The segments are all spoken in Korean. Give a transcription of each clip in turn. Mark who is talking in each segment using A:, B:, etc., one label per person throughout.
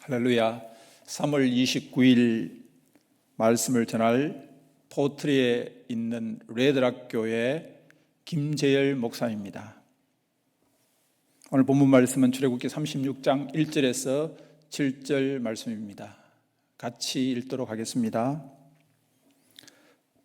A: 할렐루야. 3월 29일 말씀을 전할 포트리에 있는 레드락 교회 김재열 목사입니다. 오늘 본문 말씀은 출애굽기 36장 1절에서 7절 말씀입니다. 같이 읽도록 하겠습니다.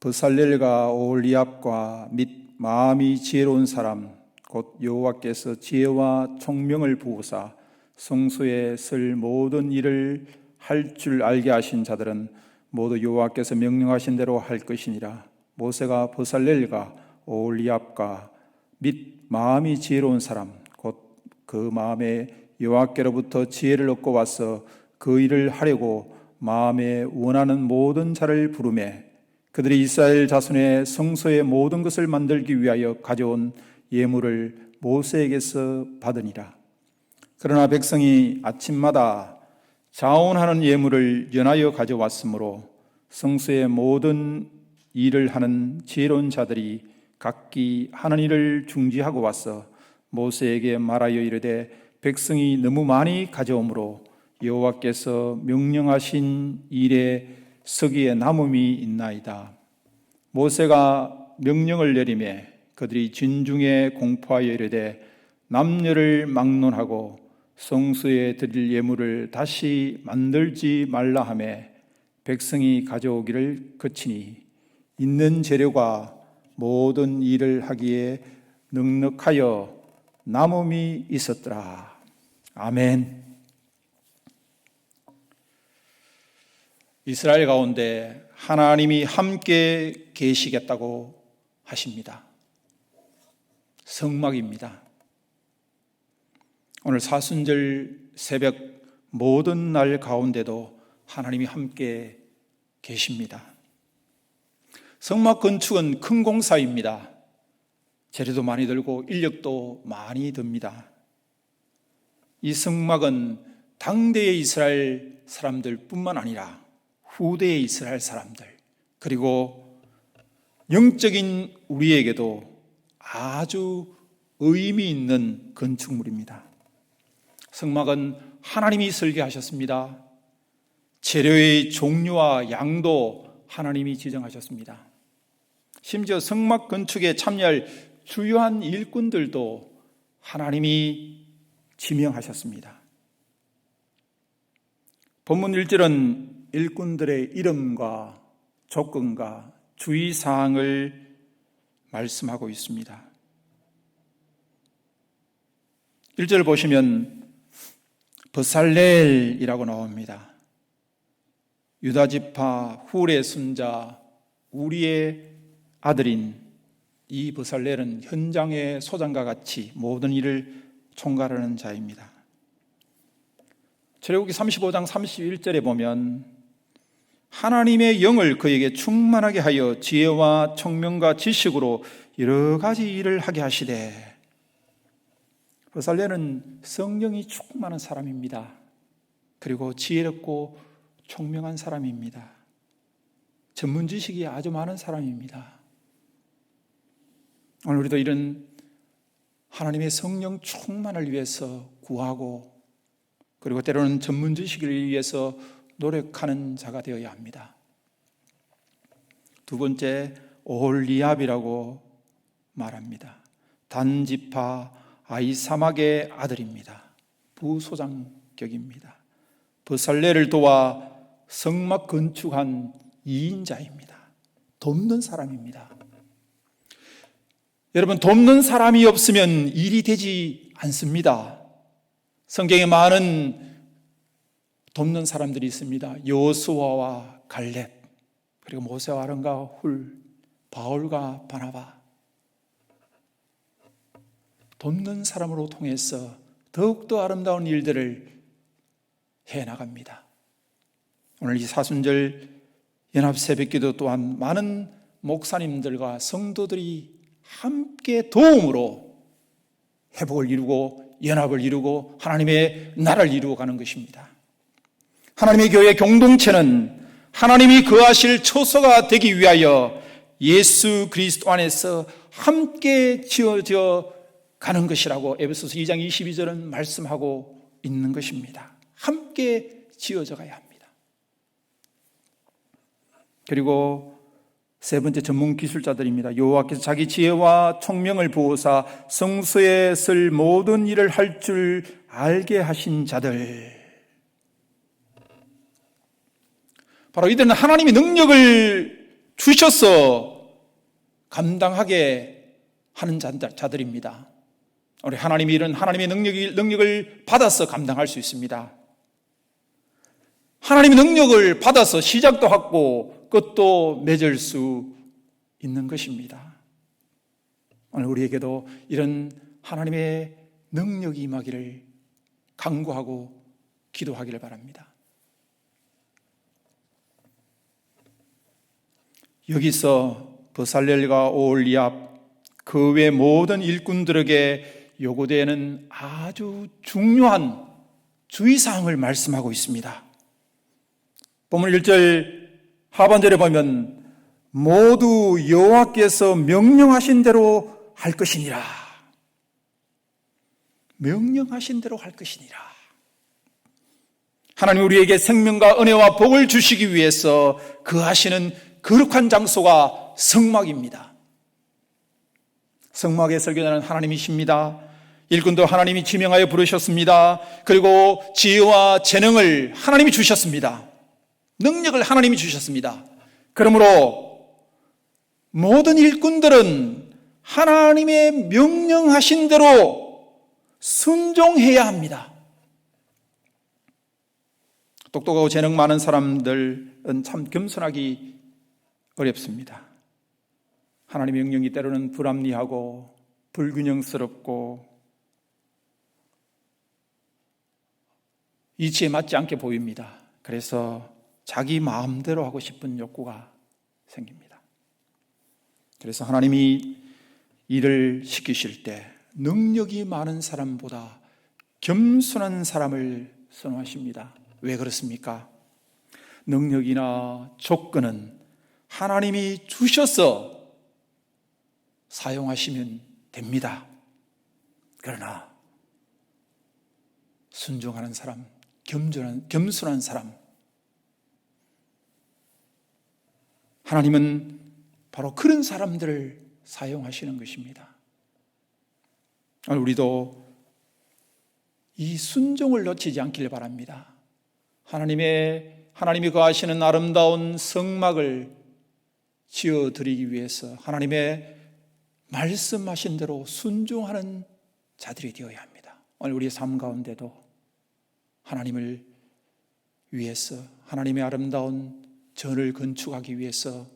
A: 브살렐과 오홀리압과 및 마음이 지혜로운 사람 곧 여호와께서 지혜와 총명을 부으사 성소에 쓸 모든 일을 할 줄 알게 하신 자들은 모두 여호와께서 명령하신 대로 할 것이니라. 모세가 브살렐과 오홀리압과 및 마음이 지혜로운 사람 곧 그 마음에 여호와께로부터 지혜를 얻고 와서 그 일을 하려고 마음에 원하는 모든 자를 부르매 그들이 이스라엘 자손의 성소의 모든 것을 만들기 위하여 가져온 예물을 모세에게서 받으니라. 그러나 백성이 아침마다 자원하는 예물을 연하여 가져왔으므로 성소의 모든 일을 하는 지혜로운 자들이 각기 하는 일을 중지하고 와서 모세에게 말하여 이르되 백성이 너무 많이 가져오므로 여호와께서 명령하신 일에 서기에 남음이 있나이다. 모세가 명령을 내리매 그들이 진중에 공포하여 이르되 남녀를 막론하고 성소에 드릴 예물을 다시 만들지 말라 하매 백성이 가져오기를 그치니 있는 재료가 모든 일을 하기에 넉넉하여 남음이 있었더라. 아멘. 이스라엘 가운데 하나님이 함께 계시겠다고 하십니다. 성막입니다. 오늘 사순절 새벽 모든 날 가운데도 하나님이 함께 계십니다. 성막 건축은 큰 공사입니다. 재료도 많이 들고 인력도 많이 듭니다. 이 성막은 당대의 이스라엘 사람들 뿐만 아니라 후대의 이스라엘 사람들 그리고 영적인 우리에게도 아주 의미 있는 건축물입니다. 성막은 하나님이 설계하셨습니다. 재료의 종류와 양도 하나님이 지정하셨습니다. 심지어 성막 건축에 참여할 주요한 일꾼들도 하나님이 지명하셨습니다. 본문 1절은 일꾼들의 이름과 조건과 주의사항을 말씀하고 있습니다. 1절을 보시면 브살렐이라고 나옵니다. 유다지파 훌의 손자 우리의 아들인 이 브살렐은 현장의 소장과 같이 모든 일을 총괄하는 자입니다. 출애굽기 35장 31절에 보면 하나님의 영을 그에게 충만하게 하여 지혜와 총명과 지식으로 여러 가지 일을 하게 하시되 브살렐은 성령이 충만한 사람입니다. 그리고 지혜롭고 총명한 사람입니다. 전문 지식이 아주 많은 사람입니다. 오늘 우리도 이런 하나님의 성령 충만을 위해서 구하고 그리고 때로는 전문 지식을 위해서 노력하는 자가 되어야 합니다. 두 번째, 오홀리압이라고 말합니다. 단지파 아히사막의 아들입니다. 부소장격입니다. 브살렐을 도와 성막 건축한 2인자입니다. 돕는 사람입니다. 여러분, 돕는 사람이 없으면 일이 되지 않습니다. 성경에 많은 돕는 사람들이 있습니다. 여호수아와 갈렙, 그리고 모세와 아론과 훌, 바울과 바나바. 돕는 사람으로 통해서 더욱더 아름다운 일들을 해나갑니다. 오늘 이 사순절 연합 새벽기도 또한 많은 목사님들과 성도들이 함께 도움으로 회복을 이루고 연합을 이루고 하나님의 나라를 이루어가는 것입니다. 하나님의 교회 공동체는 하나님이 거하실 처소가 되기 위하여 예수 그리스도 안에서 함께 지어져 가는 것이라고 에베소서 2장 22절은 말씀하고 있는 것입니다. 함께 지어져 가야 합니다. 그리고 세 번째 전문 기술자들입니다. 여호와께서 자기 지혜와 총명을 부어사 성소에 쓸 모든 일을 할 줄 알게 하신 자들. 바로 이들은 하나님이 능력을 주셔서 감당하게 하는 자들입니다. 우리 하나님이 이런 하나님의 능력을 받아서 감당할 수 있습니다. 하나님의 능력을 받아서 시작도 하고 끝도 맺을 수 있는 것입니다. 오늘 우리에게도 이런 하나님의 능력이 임하기를 간구하고 기도하기를 바랍니다. 여기서 버살렐과 오홀리압 그 외 모든 일꾼들에게 요구되는 아주 중요한 주의사항을 말씀하고 있습니다. 본문 1절 하반절에 보면 모두 여호와께서 명령하신 대로 할 것이니라. 명령하신 대로 할 것이니라. 하나님 우리에게 생명과 은혜와 복을 주시기 위해서 거하시는 거룩한 장소가 성막입니다. 성막의 설교자는 하나님이십니다. 일꾼도 하나님이 지명하여 부르셨습니다. 그리고 지혜와 재능을 하나님이 주셨습니다. 능력을 하나님이 주셨습니다. 그러므로 모든 일꾼들은 하나님의 명령하신 대로 순종해야 합니다. 똑똑하고 재능 많은 사람들은 참 겸손하기 어렵습니다. 하나님의 명령이 때로는 불합리하고 불균형스럽고 이치에 맞지 않게 보입니다. 그래서 자기 마음대로 하고 싶은 욕구가 생깁니다. 그래서 하나님이 일을 시키실 때 능력이 많은 사람보다 겸손한 사람을 선호하십니다. 왜 그렇습니까? 능력이나 조건은 하나님이 주셔서 사용하시면 됩니다. 그러나 순종하는 사람, 겸손한 사람, 하나님은 바로 그런 사람들을 사용하시는 것입니다. 우리도 이 순종을 놓치지 않기를 바랍니다. 하나님이 거하시는 아름다운 성막을 지어드리기 위해서 하나님의 말씀하신 대로 순종하는 자들이 되어야 합니다. 오늘 우리의 삶 가운데도 하나님을 위해서 하나님의 아름다운 전을 건축하기 위해서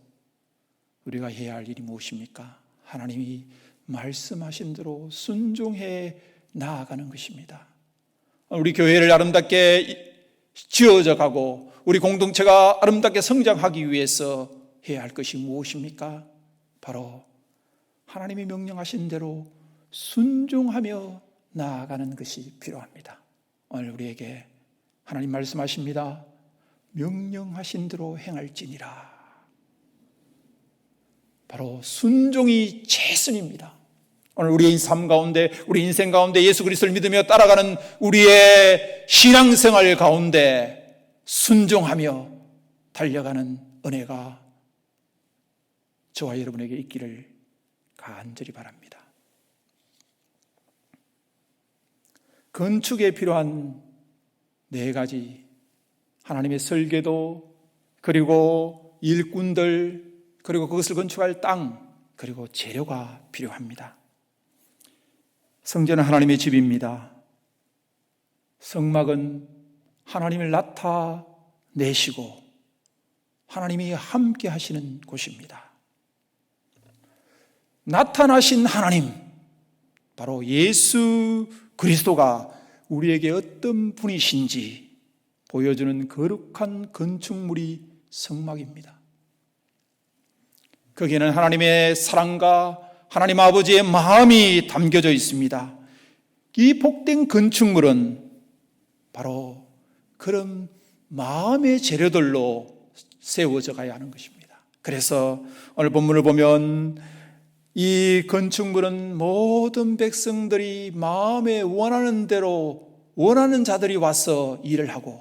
A: 우리가 해야 할 일이 무엇입니까? 하나님이 말씀하신 대로 순종해 나아가는 것입니다. 우리 교회를 아름답게 지어져 가고 우리 공동체가 아름답게 성장하기 위해서 해야 할 것이 무엇입니까? 바로 하나님이 명령하신 대로 순종하며 나아가는 것이 필요합니다. 오늘 우리에게 하나님 말씀하십니다. 명령하신 대로 행할지니라. 바로 순종이 최선입니다. 오늘 우리의 삶 가운데, 우리 인생 가운데 예수 그리스도를 믿으며 따라가는 우리의 신앙생활 가운데 순종하며 달려가는 은혜가 저와 여러분에게 있기를 간절히 바랍니다. 건축에 필요한 4가지, 하나님의 설계도, 그리고 일꾼들, 그리고 그것을 건축할 땅, 그리고 재료가 필요합니다. 성전은 하나님의 집입니다. 성막은 하나님을 나타내시고 하나님이 함께 하시는 곳입니다. 나타나신 하나님, 바로 예수 그리스도가 우리에게 어떤 분이신지 보여주는 거룩한 건축물이 성막입니다. 거기에는 하나님의 사랑과 하나님 아버지의 마음이 담겨져 있습니다. 이 복된 건축물은 바로 그런 마음의 재료들로 세워져 가야 하는 것입니다. 그래서 오늘 본문을 보면 이 건축물은 모든 백성들이 마음에 원하는 대로 원하는 자들이 와서 일을 하고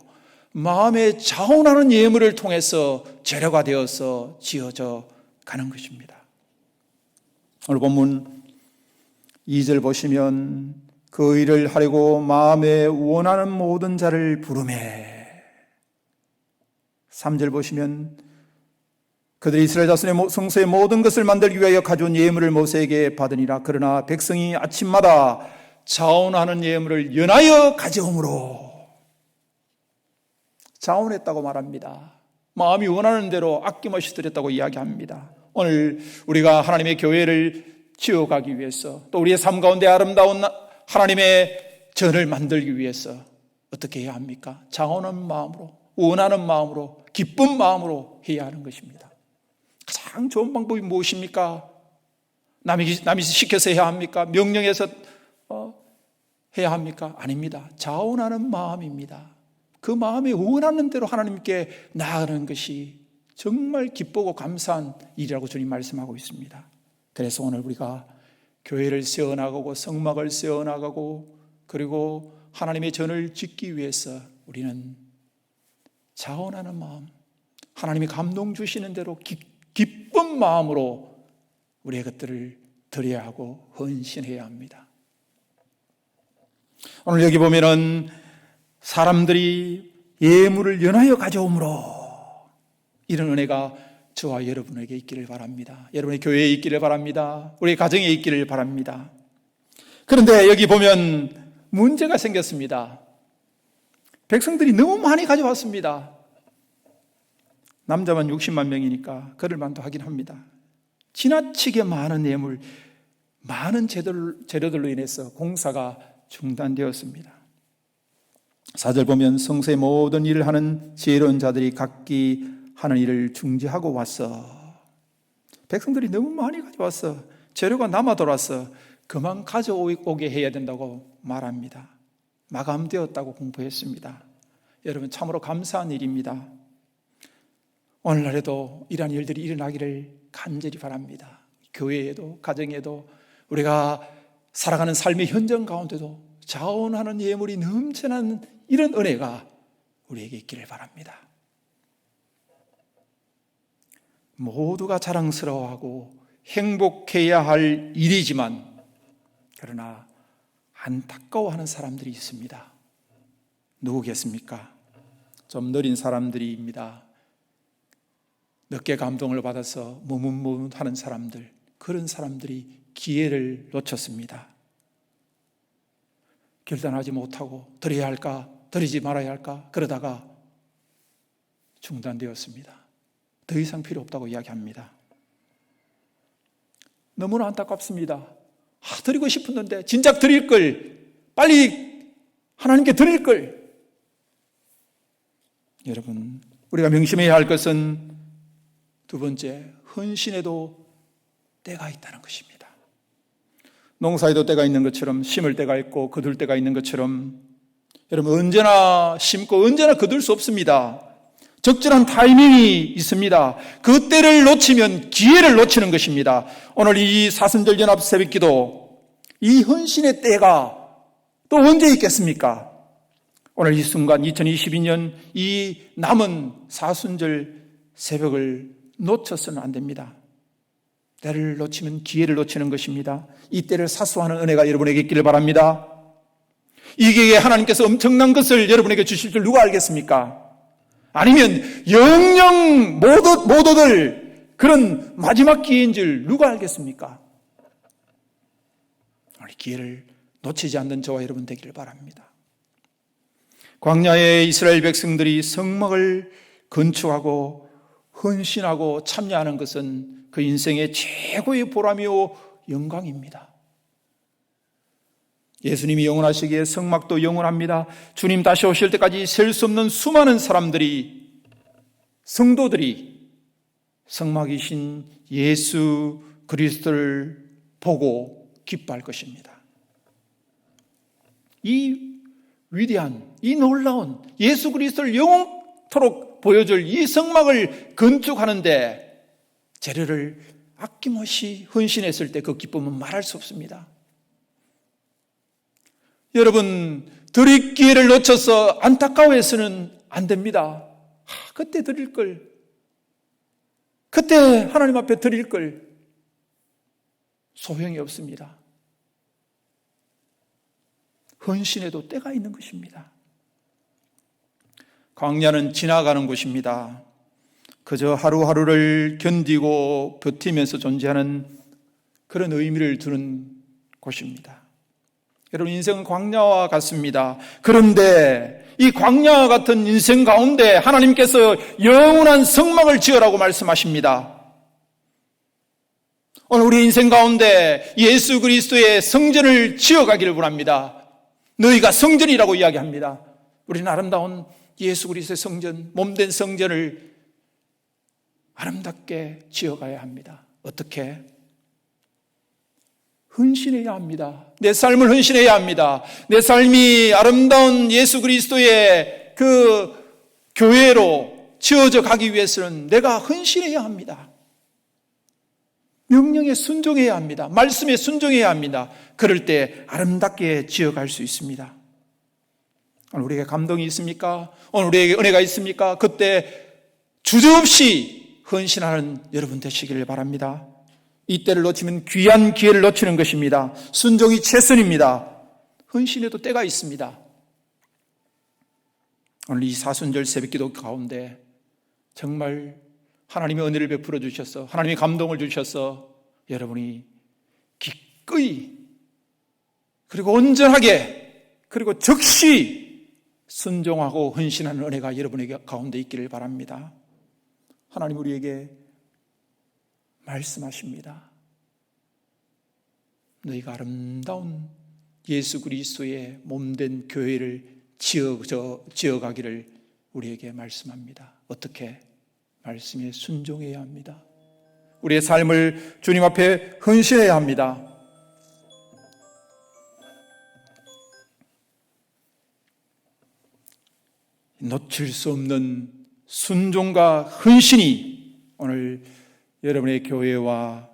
A: 마음에 자원하는 예물을 통해서 재료가 되어서 지어져 가는 것입니다. 오늘 본문 2절 보시면 그 일을 하려고 마음에 원하는 모든 자를 부르매. 3절 보시면 그들이 이스라엘 자손의 성소의 모든 것을 만들기 위하여 가져온 예물을 모세에게 받으니라. 그러나 백성이 아침마다 자원하는 예물을 연하여 가져오므로. 자원했다고 말합니다. 마음이 원하는 대로 아낌없이 드렸다고 이야기합니다. 오늘 우리가 하나님의 교회를 지어가기 위해서, 또 우리의 삶 가운데 아름다운 하나님의 전을 만들기 위해서 어떻게 해야 합니까? 자원하는 마음으로, 원하는 마음으로, 기쁜 마음으로 해야 하는 것입니다. 가장 좋은 방법이 무엇입니까? 남이 시켜서 해야 합니까? 명령해서 해야 합니까? 아닙니다. 자원하는 마음입니다. 그 마음에 원하는 대로 하나님께 나아가는 것이 정말 기쁘고 감사한 일이라고 주님 말씀하고 있습니다. 그래서 오늘 우리가 교회를 세워나가고 성막을 세워나가고 그리고 하나님의 전을 짓기 위해서 우리는 자원하는 마음, 하나님이 감동 주시는 대로 기쁜 마음으로 우리의 것들을 드려야 하고 헌신해야 합니다. 오늘 여기 보면은 사람들이 예물을 연하여 가져오므로 이런 은혜가 저와 여러분에게 있기를 바랍니다. 여러분의 교회에 있기를 바랍니다. 우리 가정에 있기를 바랍니다. 그런데 여기 보면 문제가 생겼습니다. 백성들이 너무 많이 가져왔습니다. 남자만 60만 명이니까 그럴 만도 하긴 합니다. 지나치게 많은 예물, 많은 재료들로 인해서 공사가 중단되었습니다. 4절 보면 성소의 모든 일을 하는 지혜로운 자들이 각기 하는 일을 중지하고 왔어. 백성들이 너무 많이 가져왔어. 재료가 남아 돌았어. 그만 가져오게 해야 된다고 말합니다. 마감되었다고 공부했습니다. 여러분 참으로 감사한 일입니다. 오늘날에도 이러한 일들이 일어나기를 간절히 바랍니다. 교회에도 가정에도 우리가 살아가는 삶의 현장 가운데도 자원하는 예물이 넘치는 이런 은혜가 우리에게 있기를 바랍니다. 모두가 자랑스러워하고 행복해야 할 일이지만 그러나 안타까워하는 사람들이 있습니다. 누구겠습니까? 좀 느린 사람들입니다. 늦게 감동을 받아서 머뭇머뭇하는 사람들, 그런 사람들이 기회를 놓쳤습니다. 결단하지 못하고 드려야 할까, 드리지 말아야 할까 그러다가 중단되었습니다. 더 이상 필요 없다고 이야기합니다. 너무나 안타깝습니다. 드리고 싶었는데 진작 드릴 걸, 빨리 하나님께 드릴 걸. 여러분, 우리가 명심해야 할 것은 두 번째, 헌신에도 때가 있다는 것입니다. 농사에도 때가 있는 것처럼, 심을 때가 있고 거둘 때가 있는 것처럼 여러분 언제나 심고 언제나 거둘 수 없습니다. 적절한 타이밍이 있습니다. 그 때를 놓치면 기회를 놓치는 것입니다. 오늘 이 사순절 연합 새벽기도, 이 헌신의 때가 또 언제 있겠습니까? 오늘 이 순간 2022년 이 남은 사순절 새벽을 놓쳐서는 안 됩니다. 때를 놓치면 기회를 놓치는 것입니다. 이 때를 사수하는 은혜가 여러분에게 있기를 바랍니다. 이 기회에 하나님께서 엄청난 것을 여러분에게 주실 줄 누가 알겠습니까? 아니면 영영 못 얻을 그런 마지막 기회인 줄 누가 알겠습니까? 우리 기회를 놓치지 않는 저와 여러분 되기를 바랍니다. 광야의 이스라엘 백성들이 성막을 건축하고 헌신하고 참여하는 것은 그 인생의 최고의 보람이요 영광입니다. 예수님이 영원하시기에 성막도 영원합니다. 주님 다시 오실 때까지 셀 수 없는 수많은 사람들이, 성도들이 성막이신 예수 그리스도를 보고 기뻐할 것입니다. 이 위대한, 이 놀라운 예수 그리스도를 영원토록 보여줄 이 성막을 건축하는데 재료를 아낌없이 헌신했을 때 그 기쁨은 말할 수 없습니다. 여러분, 드릴 기회를 놓쳐서 안타까워해서는 안 됩니다. 그때 드릴 걸, 그때 하나님 앞에 드릴 걸, 소용이 없습니다. 헌신에도 때가 있는 것입니다. 광야는 지나가는 곳입니다. 그저 하루하루를 견디고 버티면서 존재하는 그런 의미를 두는 곳입니다. 여러분, 인생은 광야와 같습니다. 그런데 이 광야와 같은 인생 가운데 하나님께서 영원한 성막을 지으라고 말씀하십니다. 오늘 우리 인생 가운데 예수 그리스도의 성전을 지어가기를 원합니다. 너희가 성전이라고 이야기합니다. 우리는 아름다운 예수 그리스도의 성전, 몸된 성전을 아름답게 지어가야 합니다. 어떻게? 헌신해야 합니다. 내 삶을 헌신해야 합니다. 내 삶이 아름다운 예수 그리스도의 그 교회로 지어져 가기 위해서는 내가 헌신해야 합니다. 명령에 순종해야 합니다. 말씀에 순종해야 합니다. 그럴 때 아름답게 지어갈 수 있습니다. 오늘 우리에게 감동이 있습니까? 오늘 우리에게 은혜가 있습니까? 그때 주저없이 헌신하는 여러분 되시기를 바랍니다. 이때를 놓치면 귀한 기회를 놓치는 것입니다. 순종이 최선입니다. 헌신에도 때가 있습니다. 오늘 이 사순절 새벽기도 가운데 정말 하나님의 은혜를 베풀어 주셔서, 하나님의 감동을 주셔서 여러분이 기꺼이 그리고 온전하게 그리고 즉시 순종하고 헌신하는 은혜가 여러분에게 가운데 있기를 바랍니다. 하나님 우리에게 말씀하십니다. 너희가 아름다운 예수 그리스도의 몸된 교회를 지어가기를 우리에게 말씀합니다. 어떻게? 말씀에 순종해야 합니다. 우리의 삶을 주님 앞에 헌신해야 합니다. 놓칠 수 없는 순종과 헌신이 오늘 여러분의 교회와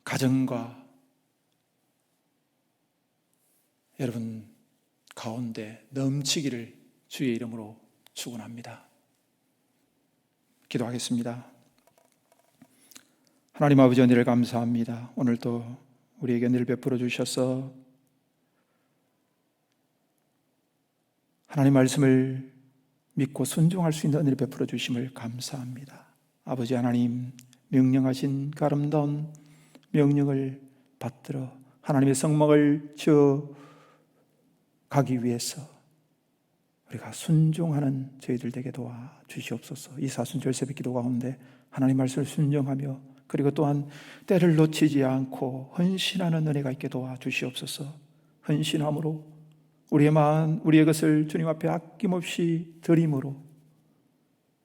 A: 가정과 여러분 가운데 넘치기를 주의 이름으로 축원합니다. 기도하겠습니다. 하나님 아버지 은혜를 감사합니다. 오늘도 우리에게 은혜를 베풀어 주셔서 하나님 말씀을 믿고 순종할 수 있는 은혜를 베풀어 주심을 감사합니다. 아버지 하나님, 명령하신 그 아름다운 명령을 받들어 하나님의 성막을 지어 가기 위해서 우리가 순종하는 저희들 되게 도와 주시옵소서. 이 사순절 새벽기도 가운데 하나님 말씀을 순종하며 그리고 또한 때를 놓치지 않고 헌신하는 은혜가 있게 도와 주시옵소서. 헌신함으로 우리의 마음, 우리의 것을 주님 앞에 아낌없이 드림으로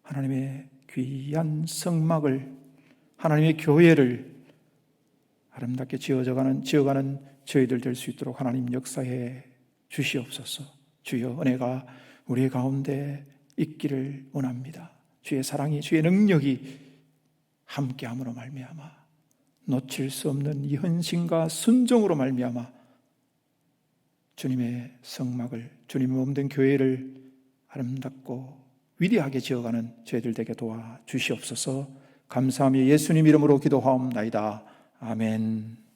A: 하나님의 귀한 성막을, 하나님의 교회를 아름답게 지어가는 저희들 될 수 있도록 하나님 역사해 주시옵소서. 주여 은혜가 우리 가운데 있기를 원합니다. 주의 사랑이, 주의 능력이 함께함으로 말미암아 놓칠 수 없는 이 헌신과 순종으로 말미암아 주님의 성막을, 주님의 몸된 교회를 아름답고 위대하게 지어가는 저희들 되게 도와 주시옵소서. 감사하며 예수님 이름으로 기도하옵나이다. 아멘.